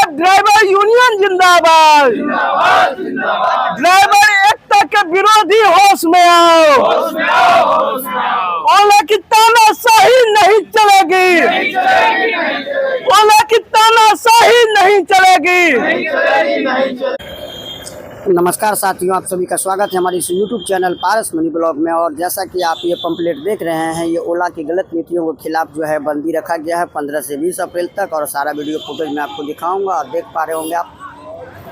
जिंदाबाद, driver union जिंदाबाद, driver एकता के विरोधी होश में आओ, ओला की तानाशाही नहीं चलेगी, ओला की तानाशाही नहीं चलेगी। नमस्कार साथियों, आप सभी का स्वागत है हमारे इस YouTube चैनल पारस मनी ब्लॉग में। और जैसा कि आप ये पंपलेट देख रहे हैं, ये ओला की गलत नीतियों के खिलाफ जो है बंदी रखा गया है 15 से 20 अप्रैल तक। और सारा वीडियो फुटेज मैं आपको दिखाऊंगा। और देख पा रहे होंगे आप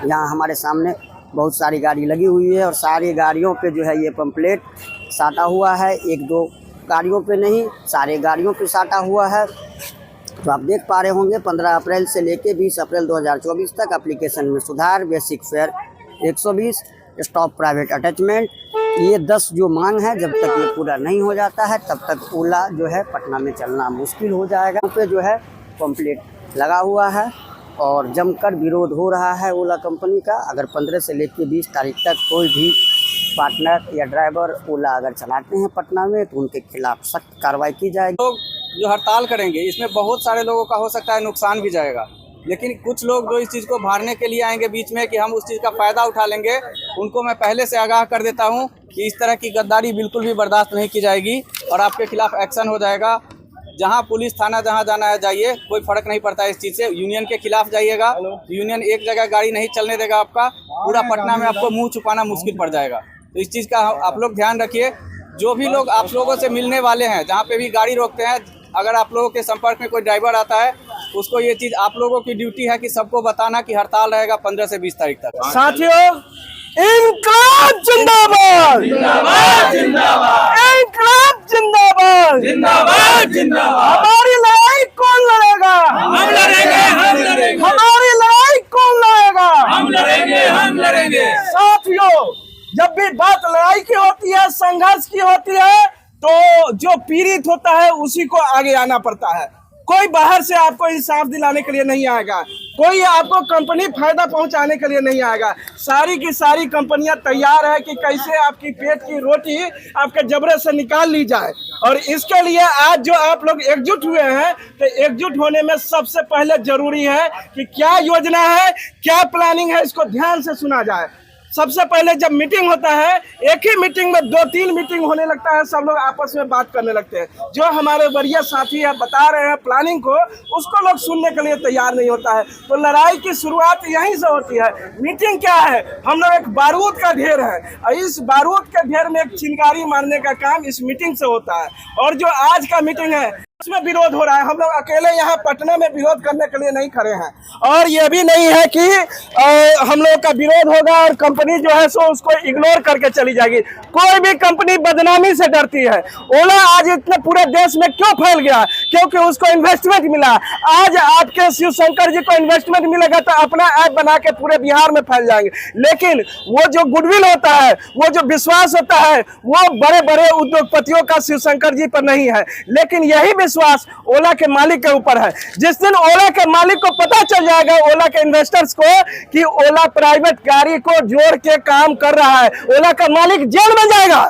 यहाँ हमारे सामने बहुत सारी गाड़ी लगी हुई है और सारी गाड़ियों पे जो है ये पंपलेट साटा हुआ है। एक दो गाड़ियों पे नहीं, सारे गाड़ियों पे साटा हुआ है। तो आप देख पा रहे होंगे 15 अप्रैल से लेके 20 अप्रैल 2024 तक एप्लीकेशन में सुधार, basic fair 120, stop private attachment, ये 10 जो मांग है, जब तक ये पूरा नहीं हो जाता है तब तक ओला जो है पटना में चलना मुश्किल हो जाएगा। यहाँ पे जो है पंपलेट लगा हुआ है और जमकर विरोध हो रहा है ओला कंपनी का। अगर 15 से लेकर 20 तारीख तक कोई भी पार्टनर या ड्राइवर ओला अगर चलाते हैं पटना में तो उनके खिलाफ सख्त कार्रवाई की जाएगी। लोग जो हड़ताल करेंगे इसमें बहुत सारे लोगों का हो सकता है नुकसान भी जाएगा, लेकिन कुछ लोग जो इस चीज़ को भारने के लिए आएंगे बीच में कि हम उस चीज़ का फ़ायदा उठा लेंगे, उनको मैं पहले से आगाह कर देता हूं कि इस तरह की गद्दारी बिल्कुल भी बर्दाश्त नहीं की जाएगी और आपके खिलाफ एक्शन हो जाएगा। जहां पुलिस थाना जहां जाना है जाइए, कोई फ़र्क नहीं पड़ता है इस चीज़ से। यूनियन के खिलाफ जाइएगा, यूनियन एक जगह गाड़ी नहीं चलने देगा आपका, पूरा पटना में आपको मुँह छुपाना मुश्किल पड़ जाएगा। तो इस चीज़ का आप लोग ध्यान रखिए। जो भी लोग आप लोगों से मिलने वाले हैं, जहाँ पर भी गाड़ी रोकते हैं, अगर आप लोगों के संपर्क में कोई ड्राइवर आता है, उसको ये चीज आप लोगों की ड्यूटी है कि सबको बताना कि हड़ताल रहेगा 15 से 20 तारीख तक। साथियों, इनकलाब जिंदाबाद, इनकलाब जिंदाबाद, हमारी लड़ाई कौन लड़ेगा? हम लड़ेंगे, हमारी लड़ाई कौन लड़ेगा? हम लड़ेंगे। साथियों, जब भी बात लड़ाई की होती है, संघर्ष की होती है, तो जो पीड़ित होता है उसी को आगे आना पड़ता है। कोई बाहर से आपको इंसाफ दिलाने के लिए नहीं आएगा, कोई आपको कंपनी फायदा पहुंचाने के लिए नहीं आएगा। सारी की सारी कंपनियां तैयार है कि कैसे आपकी पेट की रोटी आपके जबरे से निकाल ली जाए। और इसके लिए आज जो आप लोग एकजुट हुए हैं, तो एकजुट होने में सबसे पहले जरूरी है कि क्या योजना है, क्या प्लानिंग है, इसको ध्यान से सुना जाए। सबसे पहले जब मीटिंग होता है, एक ही मीटिंग में 2-3 मीटिंग होने लगता है, सब लोग आपस में बात करने लगते हैं। जो हमारे वरीय साथी है बता रहे हैं प्लानिंग को, उसको लोग सुनने के लिए तैयार नहीं होता है। तो लड़ाई की शुरुआत यहीं से होती है। मीटिंग क्या है? हम लोग एक बारूद का ढेर है और इस बारूद के ढेर में एक चिंगारी मारने का काम इस मीटिंग से होता है। और जो आज का मीटिंग है उसमें विरोध हो रहा है। हम लोग अकेले यहाँ पटना में विरोध करने के लिए नहीं खड़े हैं। और ये भी नहीं है कि हम लोग का विरोध होगा और कंपनी जो है सो उसको इग्नोर करके चली जाएगी। कोई भी कंपनी बदनामी से डरती है। ओला आज इतने पूरे देश में क्यों फैल गया? क्योंकि उसको इन्वेस्टमेंट मिला। आज आपके शिव शंकर जी को इन्वेस्टमेंट मिलेगा तो अपना ऐप बना के पूरे बिहार में फैल जाएंगे। लेकिन वो जो गुडविल होता है, वो जो विश्वास होता है, वो बड़े बड़े उद्योगपतियों का शिव शंकर जी पर नहीं है, लेकिन यही विश्वास ओला के मालिक के ऊपर है। जिस दिन ओला के मालिक को पता चल जाएगा, ओला के इन्वेस्टर्स को, कि ओला प्राइवेट गाड़ी को जोड़ के काम कर रहा है, ओला का मालिक जेल में जाएगा।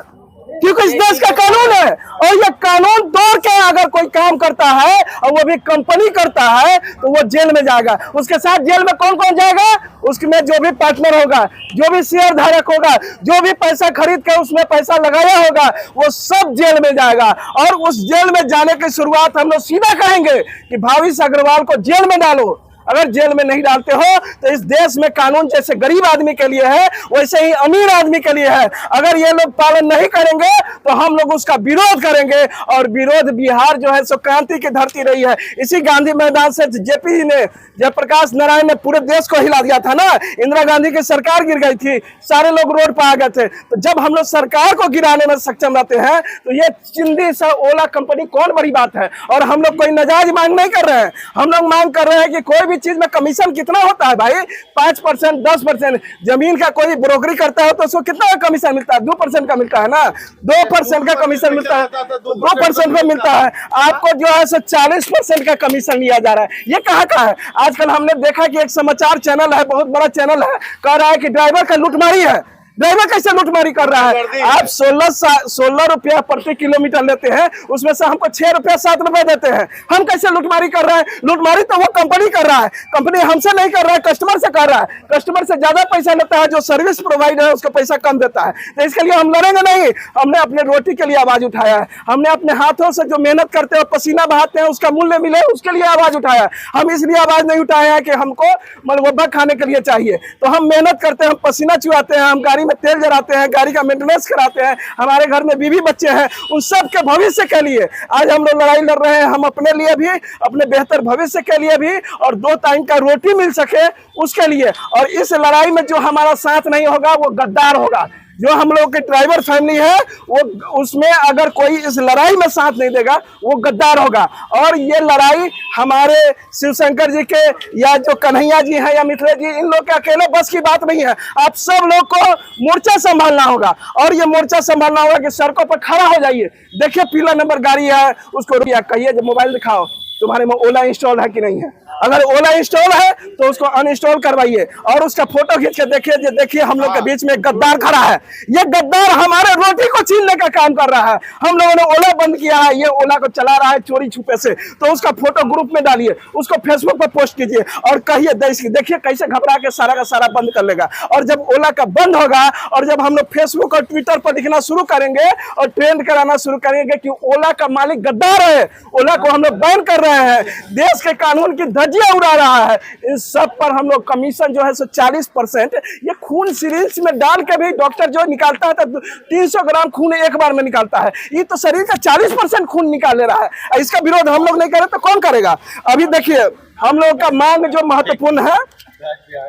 क्योंकि इस देश का कानून है और ये कानून तोड़ के अगर कोई काम करता है और वो भी कंपनी करता है तो वो जेल में जाएगा। उसके साथ जेल में कौन कौन जाएगा? उसमें जो भी पार्टनर होगा, जो भी शेयर धारक होगा, जो भी पैसा खरीद के उसमें पैसा लगाया होगा, वो सब जेल में जाएगा। और उस जेल में जाने की शुरुआत हम लोग सीधा कहेंगे कि भावेश अग्रवाल को जेल में डालो। अगर जेल में नहीं डालते हो तो इस देश में कानून जैसे गरीब आदमी के लिए है वैसे ही अमीर आदमी के लिए है। अगर ये लोग पालन नहीं करेंगे तो हम लोग उसका विरोध करेंगे। और विरोध बिहार जो है सो क्रांति की धरती रही है। इसी गांधी मैदान से जेपी जी ने, जयप्रकाश नारायण ने पूरे देश को हिला दिया था ना। इंदिरा गांधी की सरकार गिर गई थी, सारे लोग रोड पर आ गए थे। तो जब हम लोग सरकार को गिराने में सक्षम रहते हैं तो ये चिंदी सा ओला कंपनी कौन बड़ी बात है। और हम लोग कोई नाजायज मांग नहीं कर रहे हैं। हम लोग मांग कर रहे हैं कि कोई चीज में कमीशन कितना होता है भाई? 5%, 10%। जमीन का कोई ब्रोकरी करता है तो उसको कितना कमीशन मिलता है? 2% का मिलता है ना। 2% का कमीशन मिलता है, 2% का मिलता है। आपको जो है 40% का कमीशन लिया जा रहा है। ये कहाँ का है? आजकल हमने देखा कि एक समाचार चैनल है, बहुत बड़ा चैनल है, कह रहा है कि ड्राइवर का लूटमारी है। ड्राइवर कैसे लूटमारी कर रहा है? आप 16 रुपया प्रति किलोमीटर लेते हैं, उसमें से हमको 6 रुपया 7 रुपए देते हैं। हम कैसे लूटमारी कर रहे हैं? लूटमारी तो वो कंपनी कर रहा है, कंपनी हमसे नहीं कर रहा है, कस्टमर से कर रहा है। कस्टमर से ज्यादा पैसा लेता है, जो सर्विस प्रोवाइडर है उसको पैसा कम देता है। तो इसके लिए हम लड़ेंगे नहीं। हमने अपने रोटी के लिए आवाज उठाया है, हमने अपने हाथों से जो मेहनत करते हैं, पसीना बहाते हैं, उसका मूल्य मिले उसके लिए आवाज उठाया है। हम इसलिए आवाज नहीं उठाए हैं कि हमको मलबा खाने के लिए चाहिए। तो हम मेहनत करते हैं, हम पसीना चुहाते हैं, हम गाड़ी में तेल जलाते हैं, गाड़ी का मेंटेनेंस कराते हैं, हमारे घर में बीवी बच्चे हैं, उन सब के भविष्य के लिए आज हम लोग लड़ाई लड़ रहे हैं। हम अपने लिए भी, अपने बेहतर भविष्य के लिए भी, और 2 टाइम का रोटी मिल सके उसके लिए। और इस लड़ाई में जो हमारा साथ नहीं होगा वो गद्दार होगा। जो हम लोग के ड्राइवर फैमिली है वो, उसमें अगर कोई इस लड़ाई में साथ नहीं देगा वो गद्दार होगा। और ये लड़ाई हमारे शिवशंकर जी के या जो कन्हैया जी हैं या मिथिलेश जी, इन लोग के अकेले बस की बात नहीं है। आप सब लोग को मोर्चा संभालना होगा, और ये मोर्चा संभालना होगा कि सड़कों पर खड़ा हो जाइए। देखिए पीला नंबर गाड़ी है, उसको कहिए जब मोबाइल दिखाओ तुम्हारे में ओला इंस्टॉल है कि नहीं है। अगर ओला इंस्टॉल है तो उसको अनइंस्टॉल करवाइए, और उसका फोटो खींच के देखिए, देखिए हम लोग के बीच में गद्दार खड़ा है। ये गद्दार हमारे रोटी को छीनने का काम कर रहा है। हम लोगों ने ओला बंद किया है, ये ओला को चला रहा है चोरी छुपे से। तो उसका फोटो ग्रुप में डालिए, उसको फेसबुक पर पोस्ट कीजिए, और कहिए देखिए कैसे घबरा के सारा का सारा बंद कर लेगा। और जब ओला का बंद होगा, और जब हम लोग फेसबुक और ट्विटर पर दिखना शुरू करेंगे और ट्रेंड कराना शुरू करेंगे कि ओला का मालिक गद्दार है, ओला को हम लोग बैन कर रहे हैं, देश के कानून की धज्जियां उड़ा रहा है, इन सब पर हम लोग कमीशन जो है सो 40%, ये खून सिरिंज में डाल के भी डॉक्टर जो निकालता है तो 300 ग्राम खून एक बार में निकालता है। ये तो शरीर का 40% खून निकाल ले रहा है। इसका विरोध हम लोग नहीं करें तो कौन करेगा? अभी देखिए हम लोग का मांग जो महत्वपूर्ण है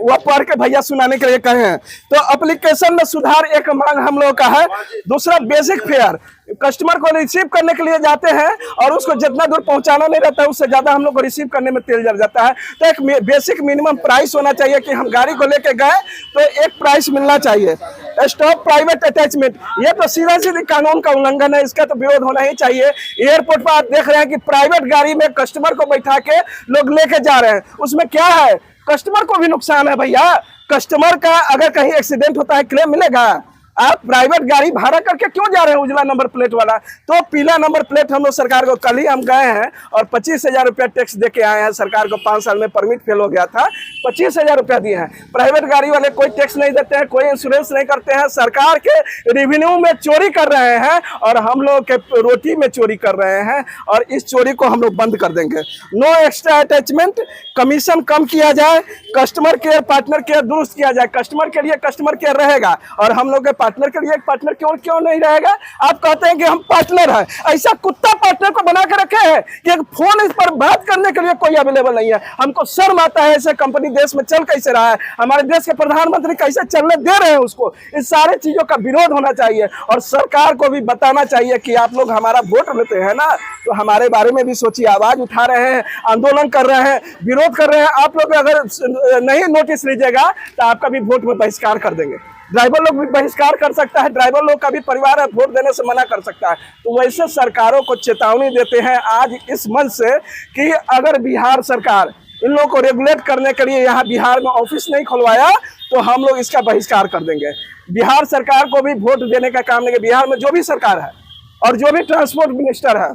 वह पढ़ के भैया सुनाने के लिए कहे हैं। तो एप्लीकेशन में सुधार एक मांग हम लोग का है। दूसरा बेसिक फेयर, कस्टमर को रिसीव करने के लिए जाते हैं और उसको जितना दूर पहुंचाना नहीं रहता है उससे ज्यादा हम लोग को रिसीव करने में तेल जल जाता है। तो एक बेसिक मिनिमम प्राइस होना चाहिए कि हम गाड़ी को लेके गए तो एक प्राइस मिलना चाहिए। स्टॉप प्राइवेट अटैचमेंट, ये तो सीधा सीधी कानून का उल्लंघन है, इसका तो विरोध होना ही चाहिए। एयरपोर्ट पर आप देख रहे हैं कि प्राइवेट गाड़ी में कस्टमर को बैठा के लोग लेके जा रहे हैं, उसमें क्या है? कस्टमर को भी नुकसान है भैया। कस्टमर का अगर कहीं एक्सीडेंट होता है क्लेम मिलेगा? आप प्राइवेट गाड़ी भाड़ा करके क्यों जा रहे हैं उजला नंबर प्लेट वाला? तो पीला नंबर प्लेट हम लोग सरकार को, कल ही हम गए हैं और 25,000 रुपया टैक्स दे के आए हैं। सरकार को 5 साल में परमिट फेल हो गया था, 25,000 रुपया दिए हैं। प्राइवेट गाड़ी वाले कोई टैक्स नहीं देते हैं, कोई इंश्योरेंस नहीं करते हैं, सरकार के रेवेन्यू में चोरी कर रहे हैं और हम लोग के रोटी में चोरी कर रहे हैं, और इस चोरी को हम लोग बंद कर देंगे। नो एक्स्ट्रा अटैचमेंट, कमीशन कम किया जाए, कस्टमर केयर पार्टनर केयर दुरुस्त किया जाए। कस्टमर के लिए कस्टमर केयर रहेगा और हम लोग के पार्टनर के लिए एक पार्टनर क्यों नहीं रहेगा? आप कहते हैं कि हम पार्टनर हैं, ऐसा कुत्ता पार्टनर को बना के रखे हैं कि एक फोन इस पर बात करने के लिए कोई अवेलेबल नहीं है। हमको शर्म आता है ऐसे कंपनी देश में चल कैसे रहा है, हमारे देश के प्रधानमंत्री कैसे चलने दे रहे हैं उसको। इस सारे चीजों का विरोध होना चाहिए और सरकार को भी बताना चाहिए कि आप लोग हमारा वोट लेते हैं ना, तो हमारे बारे में भी सोचिए। आवाज उठा रहे हैं, आंदोलन कर रहे हैं, विरोध कर रहे हैं। आप लोग अगर नहीं नोटिस लीजिएगा तो आपका भी वोट में बहिष्कार कर देंगे। ड्राइवर लोग भी बहिष्कार कर सकता है, ड्राइवर लोग का भी परिवार है, वोट देने से मना कर सकता है। तो वैसे सरकारों को चेतावनी देते हैं आज इस मंच से कि अगर बिहार सरकार इन लोगों को रेगुलेट करने के लिए यहाँ बिहार में ऑफिस नहीं खुलवाया तो हम लोग इसका बहिष्कार कर देंगे। बिहार सरकार को भी वोट देने का काम नहीं, बिहार में जो भी सरकार है और जो भी ट्रांसपोर्ट मिनिस्टर है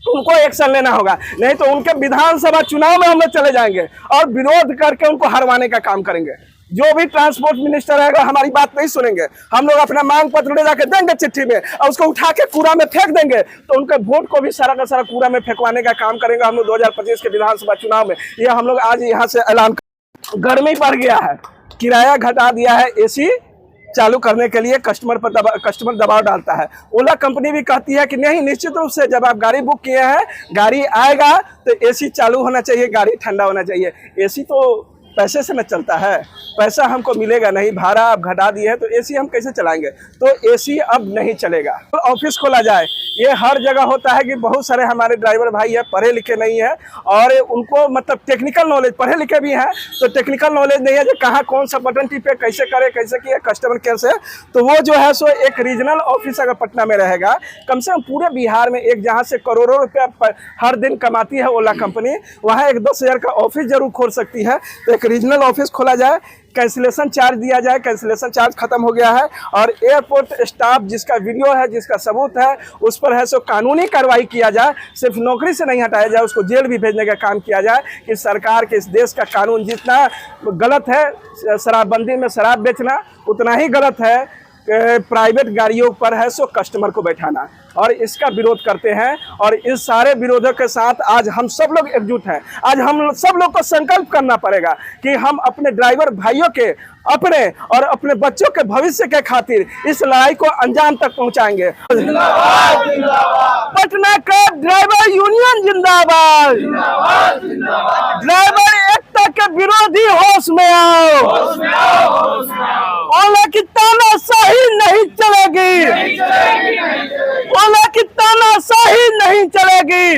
उनको एक्शन लेना होगा, नहीं तो उनके विधानसभा चुनाव में हम लोग चले जाएंगे और विरोध करके उनको हरवाने का काम करेंगे। जो भी ट्रांसपोर्ट मिनिस्टर है अगर हमारी बात नहीं सुनेंगे, हम लोग अपना मांग पत्र ले जाके देंगे चिट्ठी में और उसको उठा के कूड़ा में फेंक देंगे, तो उनके वोट को भी सारा का सारा कूड़ा में फेंकवाने का काम करेंगे हम लोग 2025 के विधानसभा चुनाव में। ये हम लोग आज यहाँ से ऐलान। गर्मी बढ़ गया है, किराया घटा दिया है, एसी चालू करने के लिए कस्टमर दबाव डालता है। ओला कंपनी भी कहती है कि नहीं, निश्चित रूप से जब आप गाड़ी बुक किए हैं, गाड़ी आएगा तो एसी चालू होना चाहिए, गाड़ी ठंडा होना चाहिए। एसी तो पैसे से न चलता है, पैसा हमको मिलेगा नहीं, भाड़ा आप घटा दिए हैं तो एसी हम कैसे चलाएंगे? तो एसी अब नहीं चलेगा। तो ऑफिस खोला जाए, ये हर जगह होता है कि बहुत सारे हमारे ड्राइवर भाई है पढ़े लिखे नहीं है और उनको मतलब टेक्निकल नॉलेज, पढ़े लिखे भी हैं तो टेक्निकल नॉलेज नहीं है जो कहाँ कौन सा बटन टिपे, कैसे करे, कैसे किए कस्टमर केयर से। तो वो जो है सो एक रीजनल ऑफिस अगर पटना में रहेगा, कम से कम पूरे बिहार में एक, जहाँ से करोड़ों रुपया हर दिन कमाती है ओला कंपनी, वहाँ एक 10,000 का ऑफिस जरूर खोल सकती है। तो एक एक रीजनल ऑफिस खोला जाए, कैंसिलेशन चार्ज दिया जाए, कैंसिलेशन चार्ज खत्म हो गया है, और एयरपोर्ट स्टाफ जिसका वीडियो है, जिसका सबूत है, उस पर है सो कानूनी कार्रवाई किया जाए, सिर्फ नौकरी से नहीं हटाया जाए, उसको जेल भी भेजने का काम किया जाए कि सरकार के इस देश का कानून जितना गलत है शराबबंदी में शराब बेचना, उतना ही गलत है प्राइवेट गाड़ियों पर है सो कस्टमर को बैठाना, और इसका विरोध करते हैं। और इस सारे विरोधों के साथ आज हम सब लोग एकजुट हैं। आज हम सब लोग को संकल्प करना पड़ेगा कि हम अपने ड्राइवर भाइयों के, अपने और अपने बच्चों के भविष्य के खातिर इस लड़ाई को अंजाम तक पहुंचाएंगे। पटना का ड्राइवर यूनियन जिंदाबाद, ड्राइवर एकता के विरोधी होश में आओ, ओला की तानाशाही नहीं चलेगी, ओला की तानाशाही नहीं चलेगी।